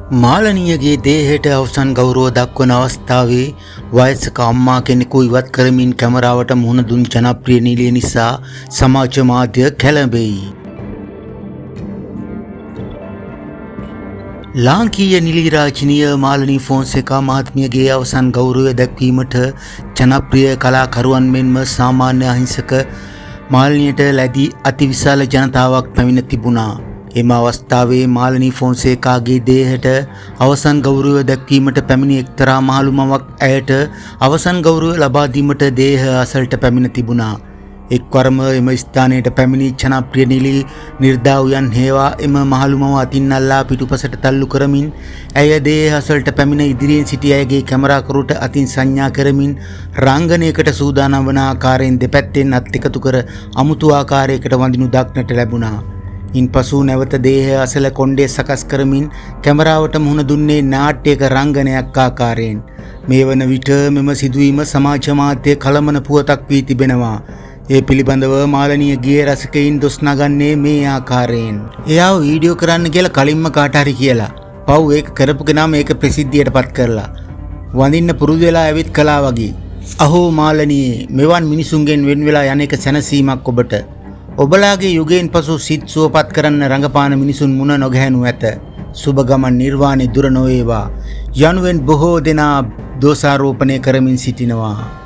මාලනියගේ දේහයට අවසන් ගෞරව දක්වන අවස්ථාවේ වයසක අම්මා කෙනෙකු ඉවත් කරමින් කැමරාවට මුහුණ දුන් ජනප්‍රිය නිළිය නිසා සමාජ මාධ්‍ය කැළඹෙයි. ලාංකීය නිළි රාජිනිය මාලනී ෆොන්සේකා මහත්මියගේ අවසන් ගෞරවය දැක්වීමට ජනප්‍රිය කලාකරුවන් මෙන්ම සාමාන්‍ය අහිංසක මාලනියට ලැබී අතිවිශාල ජනතාවක් පැමිණ තිබුණා. එම අවස්ථාවේ මාලනී ෆොන්සේකාගේ දේහයට අවසන් ගෞරවය දැක්වීමට පැමිණි එක්තරා මහලු මවක් ඇයට අවසන් ගෞරවය ලබා දීමට දේහ අසලට පැමිණ තිබුණා. එක්වරම එම ස්ථානයට පැමිණි ජනප්‍රිය නිළි නිර්දාවයන් හේවා එම මහලු මව අතින් අල්ලා පිටුපසට තල්ලු කරමින් ඇය දේහ අසලට පැමිණ ඉදිරියෙන් සිටි අයගේ කැමරාකරුට අතින් සංඥා කරමින් රංගනයකට සූදානම් වන ආකාරයෙන් දෙපැත්තෙන් අත් එකතු කර අමුතු ආකාරයකට වඳිනු දක්නට ලැබුණා. ඉන්පසු නැවත දේහය අසල කොණ්ඩේ සකස් කරමින් කැමරාවට මුහුණ දුන්නේ නාට්‍යයක රංගනයක් ආකාරයෙන්. මේ වන විට මෙම සිදුවීම සමාජ මාධ්‍ය කළමන පුවතක් වී තිබෙනවා. ඒ පිළිබඳව මාලනිය ගියේ රසිකයින් දොස් නගන්නේ මේ ආකාරයෙන්. එයාව වීඩියෝ කරන්න කියලා කලින්ම කාට හරි කියලා. පව් ඒක කරපු කෙනා මේක ප්‍රසිද්ධියට පත් කරලා. වඳින්න පුරුදු වෙලා ඇවිත් කළා වගේ. අහෝ මාලනියේ මෙවන් මිනිසුන්ගෙන් වෙන් වෙලා යන එක සැනසීමක් ඔබට. ඔබලාගේ යුගයෙන් පසු සිත් සුවපත් කරන්න රඟපාන මිනිසුන් මුණ නොගැහැනු ඇත. සුබ ගමන් නිර්වාණය දුර නොවේවා යනුවෙන් බොහෝ දෙනා දෝෂාරෝපණය කරමින් සිටිනවා.